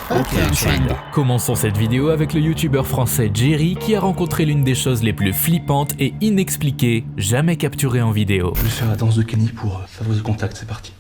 Aucun chaîne. Commençons cette vidéo avec le youtubeur français Jerry qui a rencontré l'une des choses les plus flippantes et inexpliquées jamais capturées en vidéo. Je vais faire la danse de Kenny pour favoriser le contact, c'est parti.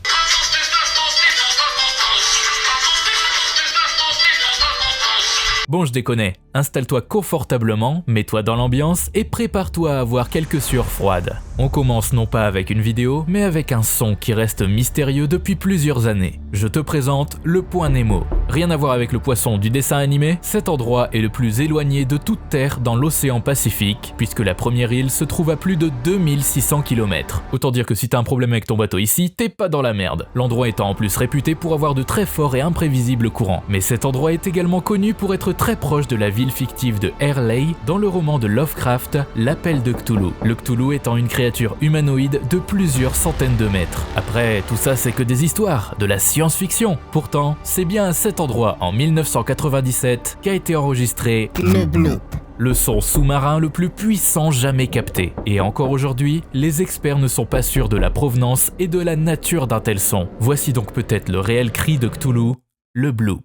Bon, je déconne, installe-toi confortablement, mets-toi dans l'ambiance et prépare-toi à avoir quelques sueurs froides. On commence non pas avec une vidéo, mais avec un son qui reste mystérieux depuis plusieurs années. Je te présente le point Nemo. Rien à voir avec le poisson du dessin animé, cet endroit est le plus éloigné de toute terre dans l'océan Pacifique, puisque la première île se trouve à plus de 2600 km. Autant dire que si t'as un problème avec ton bateau ici, t'es pas dans la merde. L'endroit étant en plus réputé pour avoir de très forts et imprévisibles courants. Mais cet endroit est également connu pour être très proche de la ville fictive de Hurley dans le roman de Lovecraft, L'Appel de Cthulhu. Le Cthulhu étant une créature humanoïde de plusieurs centaines de mètres. Après, tout ça c'est que des histoires, de la science-fiction. Pourtant, c'est bien à cet endroit en 1997 qu'a été enregistré le bloop. Le son sous-marin le plus puissant jamais capté. Et encore aujourd'hui, les experts ne sont pas sûrs de la provenance et de la nature d'un tel son. Voici donc peut-être le réel cri de Cthulhu, le bloop.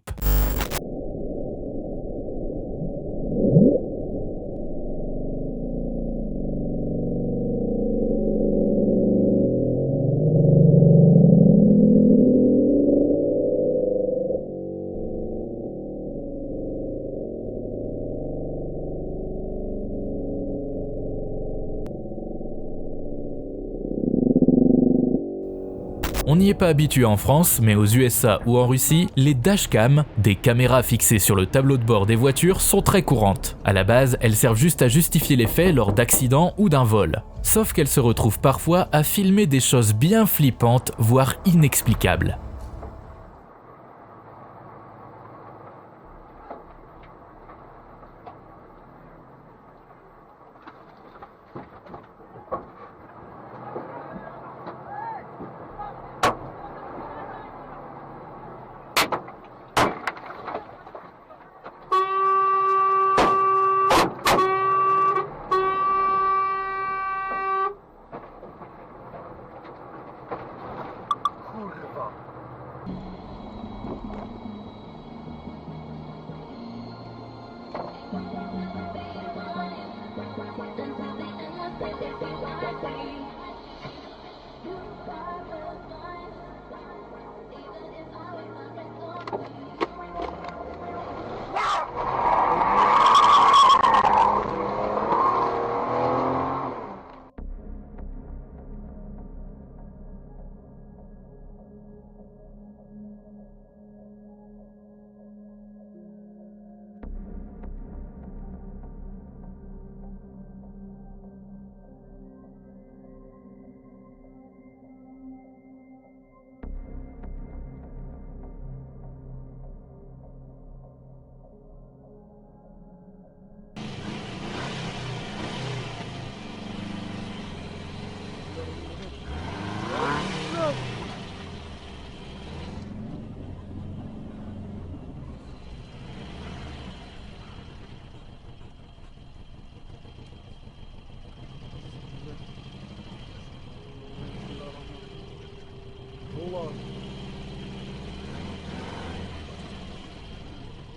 On n'y est pas habitué en France, mais aux USA ou en Russie, les dashcams, des caméras fixées sur le tableau de bord des voitures, sont très courantes. À la base, elles servent juste à justifier les faits lors d'accidents ou d'un vol. Sauf qu'elles se retrouvent parfois à filmer des choses bien flippantes, voire inexplicables.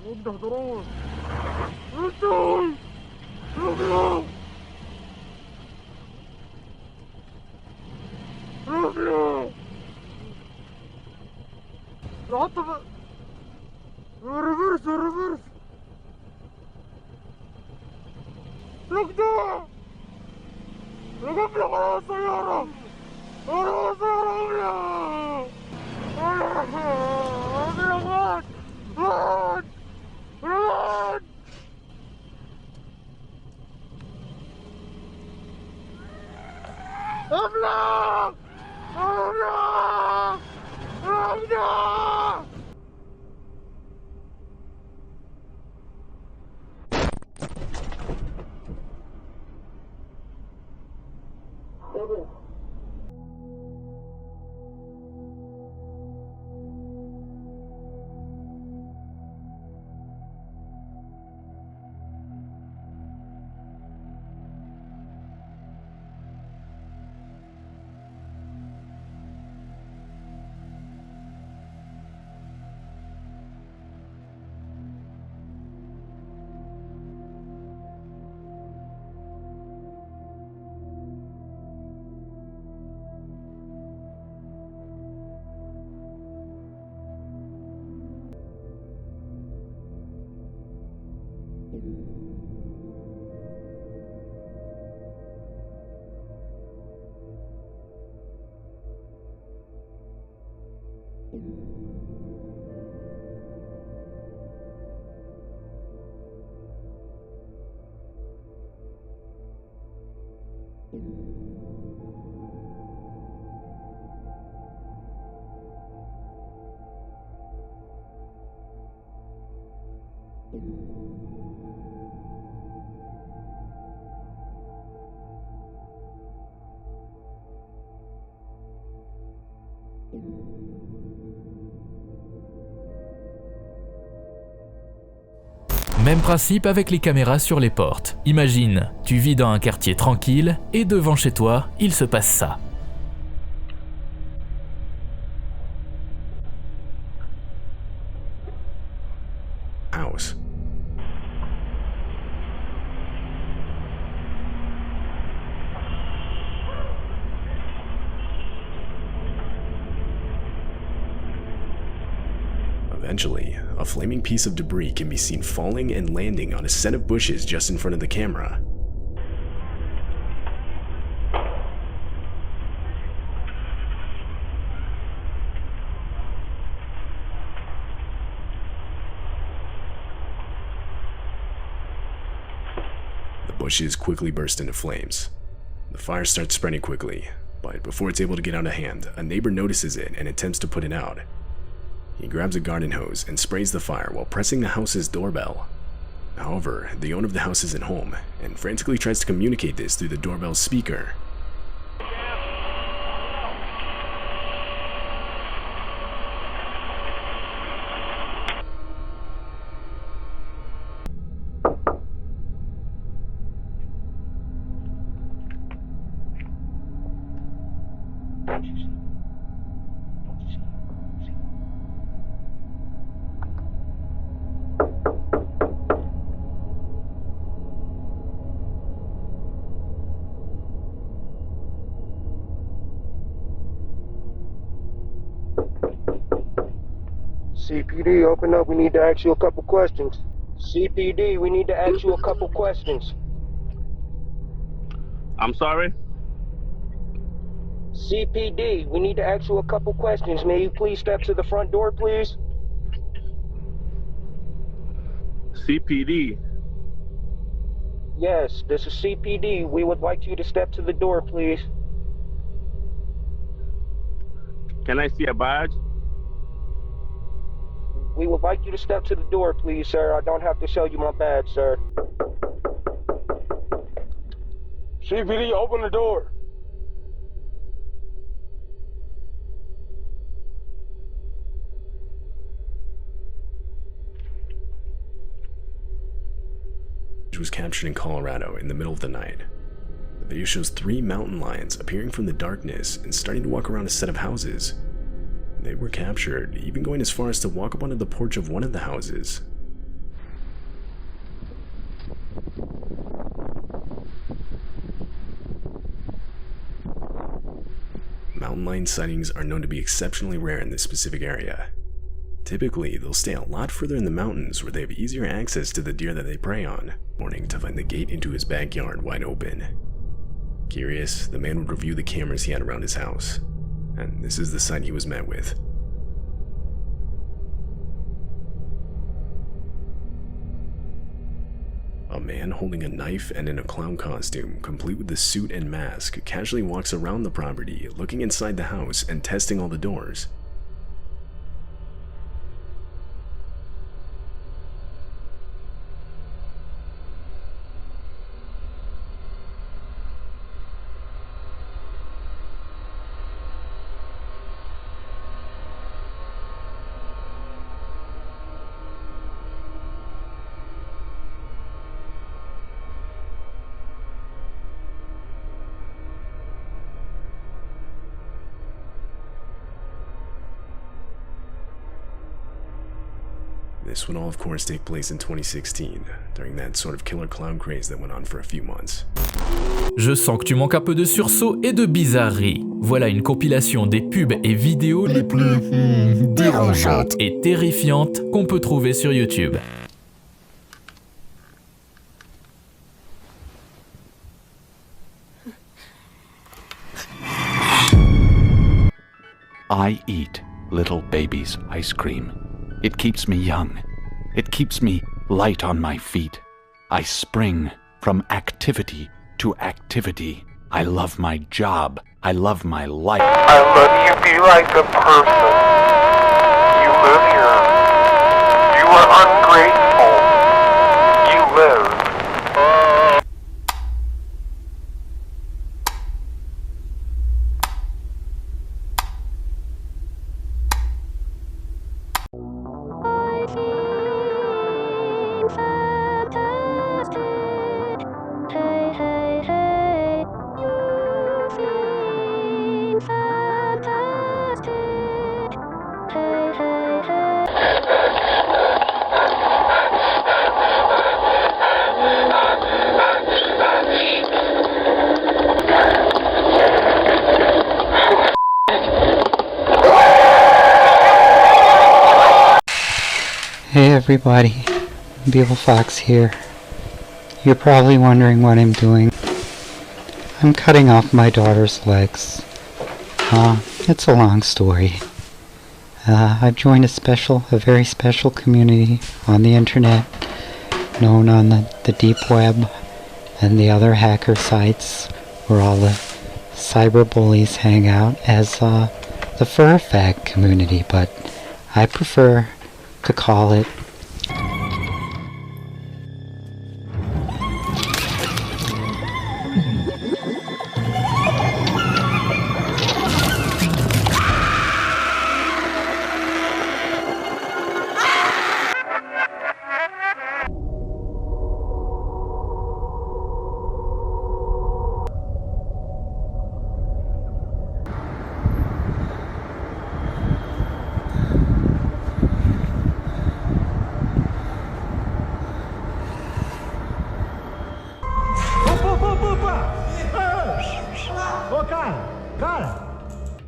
udah terus lucu lucu lucu رحت ريفرس ريفرس لقطة لقف لي على السيارة على السيارة رد رد ابلع ابلع ابلع Même principe avec les caméras sur les portes. Imagine, tu vis dans un quartier tranquille et devant chez toi, il se passe ça. House. Eventually, a flaming piece of debris can be seen falling and landing on a set of bushes just in front of the camera. The bushes quickly burst into flames. The fire starts spreading quickly, but before it's able to get out of hand, a neighbor notices it and attempts to put it out. He grabs a garden hose and sprays the fire while pressing the house's doorbell. However, the owner of the house isn't home and frantically tries to communicate this through the doorbell's speaker. CPD, open up. We need to ask you a couple questions. CPD, we need to ask you a couple questions. I'm sorry? CPD, we need to ask you a couple questions. May you please step to the front door, please? CPD. Yes, this is CPD. We would like you to step to the door, please. Can I see a badge? We would like you to step to the door, please, sir. I don't have to show you my badge, sir. CPD, open the door. Was captured in Colorado in the middle of the night. The video shows 3 mountain lions appearing from the darkness and starting to walk around a set of houses. They were captured, even going as far as to walk up onto the porch of one of the houses. Mountain lion sightings are known to be exceptionally rare in this specific area. Typically, they'll stay a lot further in the mountains where they have easier access to the deer that they prey on, morning to find the gate into his backyard wide open. Curious, the man would review the cameras he had around his house, and this is the sight he was met with. A man holding a knife and in a clown costume, complete with the suit and mask, casually walks around the property, looking inside the house and testing all the doors. This would all of course take place in 2016, during that sort of killer clown craze that went on for a few months. Je sens que tu manques un peu de sursaut et de bizarrerie. Voilà une compilation des pubs et vidéos les plus dérangeantes et terrifiantes qu'on peut trouver sur YouTube. I eat little baby's ice cream. It keeps me young. It keeps me light on my feet. I spring from activity to activity. I love my job. I love my life. I love you be like a person. You live here. You are ungrateful. You live. Hey everybody, Beetle Fox here. You're probably wondering what I'm doing. I'm cutting off my daughter's legs. It's a long story. I've joined a very special community on the internet, known on the deep web and the other hacker sites where all the cyber bullies hang out as the fur fag community, but I prefer to call it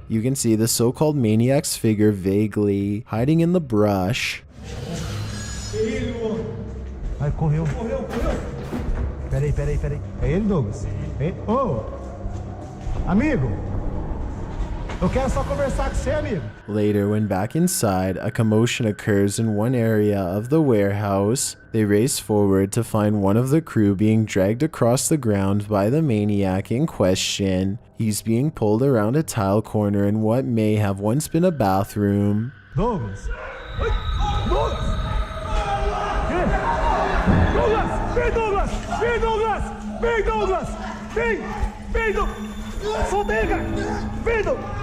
You can see the so-called maniac's figure vaguely hiding in the brush. Ai, correu. Peraí. É ele, Douglas? Ô! Amigo! Eu quero só conversar com você, amigo. Later, when back inside, a commotion occurs in one area of the warehouse. They race forward to find one of the crew being dragged across the ground by the maniac in question. He's being pulled around a tile corner in what may have once been a bathroom. Douglas! Douglas! Vem, Douglas! Vem, Douglas! Vem, Douglas! Vem, Douglas! Solta ele, cara! Vem, Douglas!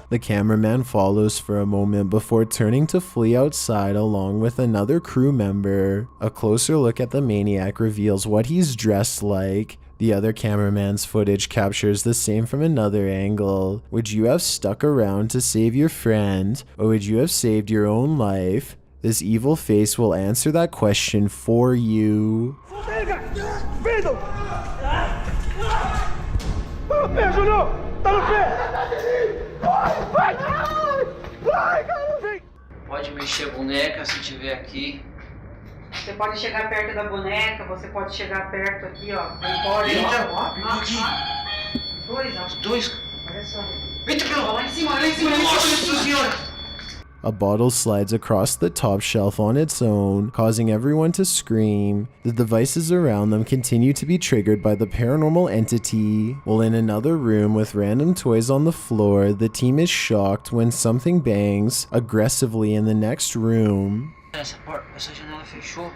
The cameraman follows for a moment before turning to flee outside along with another crew member. A closer look at the maniac reveals what he's dressed like. The other cameraman's footage captures the same from another angle. Would you have stuck around to save your friend, or would you have saved your own life? This evil face will answer that question for you. Pode mexer a boneca se tiver aqui. Você pode chegar perto da boneca, você pode chegar perto aqui, ó. Pode, Aqui. Dois. Olha só. Eita, pelo lá em cima, Nossa senhora. A bottle slides across the top shelf on its own, causing everyone to scream. The devices around them continue to be triggered by the paranormal entity. While in another room with random toys on the floor, the team is shocked when something bangs aggressively in the next room. Essa janela fechou.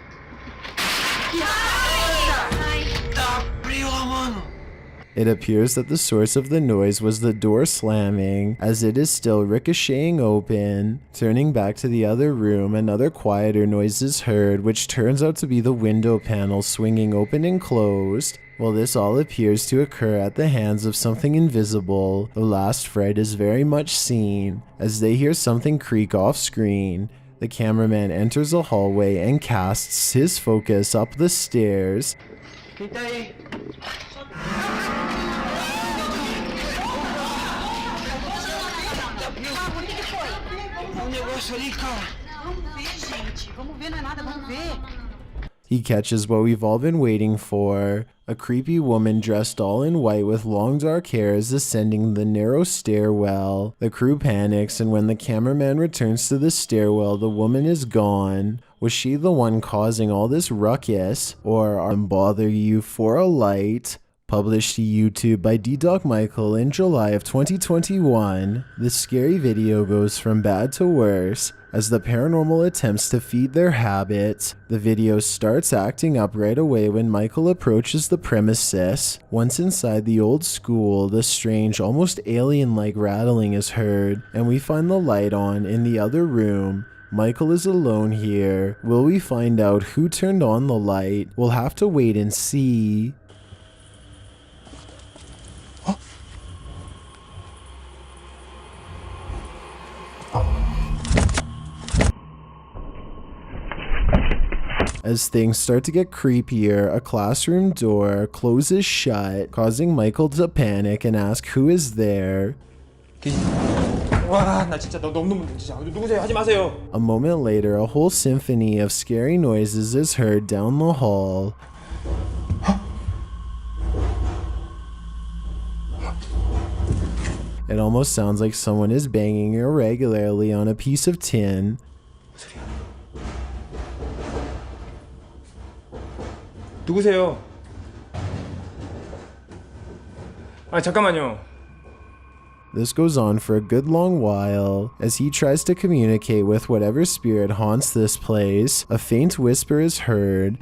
It appears that the source of the noise was the door slamming, as it is still ricocheting open. Turning back to the other room, another quieter noise is heard, which turns out to be the window panel swinging open and closed. While this all appears to occur at the hands of something invisible, the last fright is very much seen, as they hear something creak off screen. The cameraman enters a hallway and casts his focus up the stairs. Quem tá aí? Vamos ver, gente. Vamos ver, não é nada, vamos ver. he catches what we've all been waiting for. A creepy woman dressed all in white with long dark hair is ascending the narrow stairwell. The crew panics, and when the cameraman returns to the stairwell, the woman is gone. Was she the one causing all this ruckus? Or bother you for a light? Published to YouTube by D-Doc Michael in July of 2021, this scary video goes from bad to worse. As the paranormal attempts to feed their habit, the video starts acting up right away when Michael approaches the premises. Once inside the old school, the strange, almost alien-like rattling is heard, and we find the light on in the other room. Michael is alone here. Will we find out who turned on the light? We'll have to wait and see. As things start to get creepier, a classroom door closes shut, causing Michael to panic and ask who is there. 와, 나 진짜 너무 누구세요? 하지 마세요. A moment later, a whole symphony of scary noises is heard down the hall. It almost sounds like someone is banging irregularly on a piece of tin. 누구세요? 아, 잠깐만요. This goes on for a good long while. As he tries to communicate with whatever spirit haunts this place, a faint whisper is heard.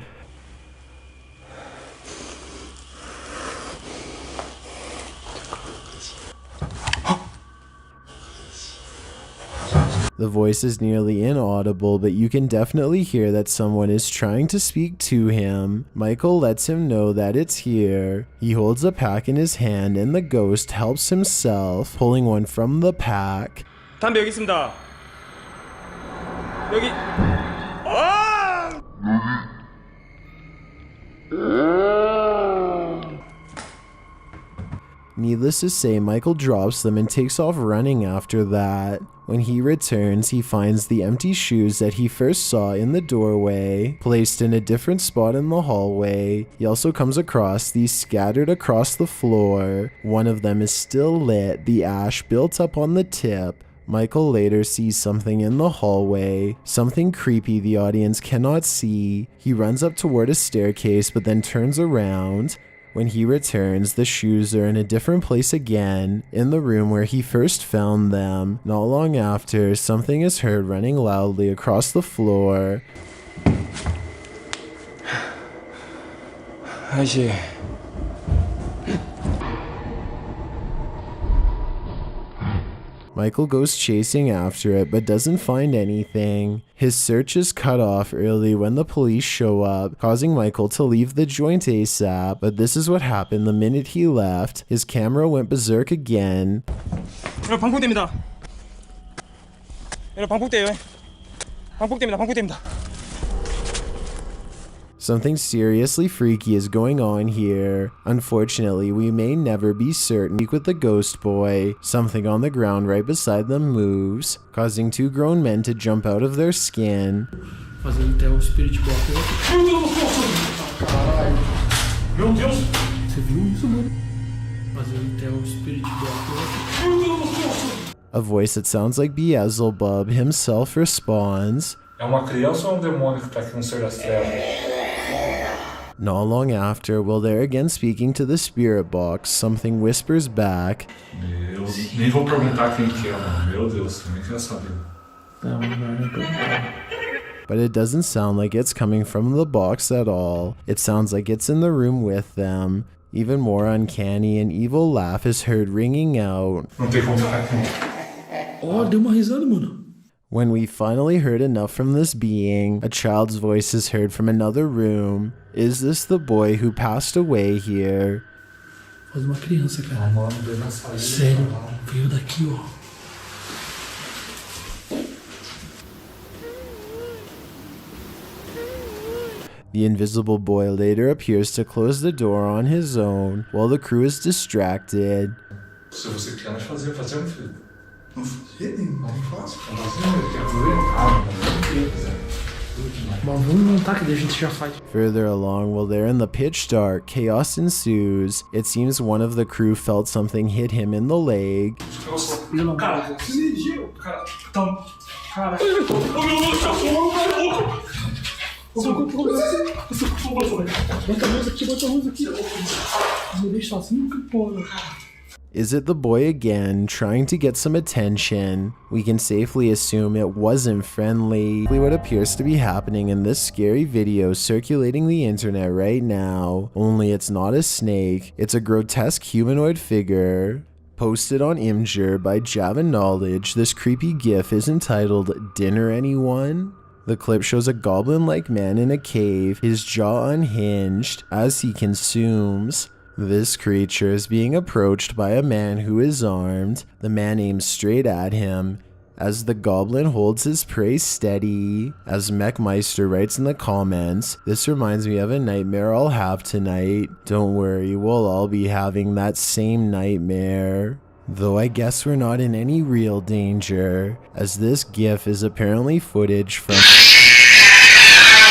The voice is nearly inaudible, but you can definitely hear that someone is trying to speak to him. Michael lets him know that it's here. He holds a pack in his hand and the ghost helps himself, pulling one from the pack. 담배 여기 있습니다. 여기. Needless to say, Michael drops them and takes off running after that. When he returns, he finds the empty shoes that he first saw in the doorway, placed in a different spot in the hallway. He also comes across these scattered across the floor. One of them is still lit, the ash built up on the tip. Michael later sees something in the hallway, something creepy the audience cannot see. He runs up toward a staircase but then turns around. When he returns, the shoes are in a different place again, in the room where he first found them. Not long after, something is heard running loudly across the floor. 아이씨. Michael goes chasing after it but doesn't find anything. His search is cut off early when the police show up, causing Michael to leave the joint ASAP, but this is what happened the minute he left. His camera went berserk again. 여러분 방폭대입니다. 여러분 방폭대예요. 방폭대입니다. Something seriously freaky is going on here. Unfortunately, we may never be certain. With the ghost boy, something on the ground right beside them moves, causing two grown men to jump out of their skin. Fazendo até o spirit box. Meu Deus! Você viu isso, mano? Fazendo até o spirit box. A voice that sounds like Beelzebub himself responds. É uma criança ou demônio que tá aqui no ser das trevas? Not long after, while they're again speaking to the spirit box, something whispers back. Nem vou perguntar quem que é, mano. Meu Deus, também queria saber. But it doesn't sound like it's coming from the box at all. It sounds like it's in the room with them. Even more uncanny, an evil laugh is heard ringing out. Não tem como ficar aqui. Ó, deu uma risada, mano. When we finally heard enough from this being, a child's voice is heard from another room. Is this the boy who passed away here? Faz uma criança, cara. Sério, veio daqui, ó. The invisible boy later appears to close the door on his own, while the crew is distracted. Se você quer, nós fazemos, filho. Não fazia, não fácil. Bom, vamos montar que daí a gente já faz. Further along, while they're in the pitch dark, chaos ensues. It seems one of the crew felt something hit him in the leg. Cara, ligeiro, cara. Então, cara. Bota a luz aqui. Me deixa sozinho, que porra. Is it the boy again, trying to get some attention? We can safely assume it wasn't friendly. What appears to be happening in this scary video circulating the internet right now. Only it's not a snake, it's a grotesque humanoid figure. Posted on Imgur by Java Knowledge, this creepy gif is entitled "Dinner Anyone?" The clip shows a goblin-like man in a cave, his jaw unhinged, as he consumes. This creature is being approached by a man who is armed. The man aims straight at him, as the goblin holds his prey steady. As Mechmeister writes in the comments, this reminds me of a nightmare I'll have tonight. Don't worry, we'll all be having that same nightmare. Though I guess we're not in any real danger, as this GIF is apparently footage from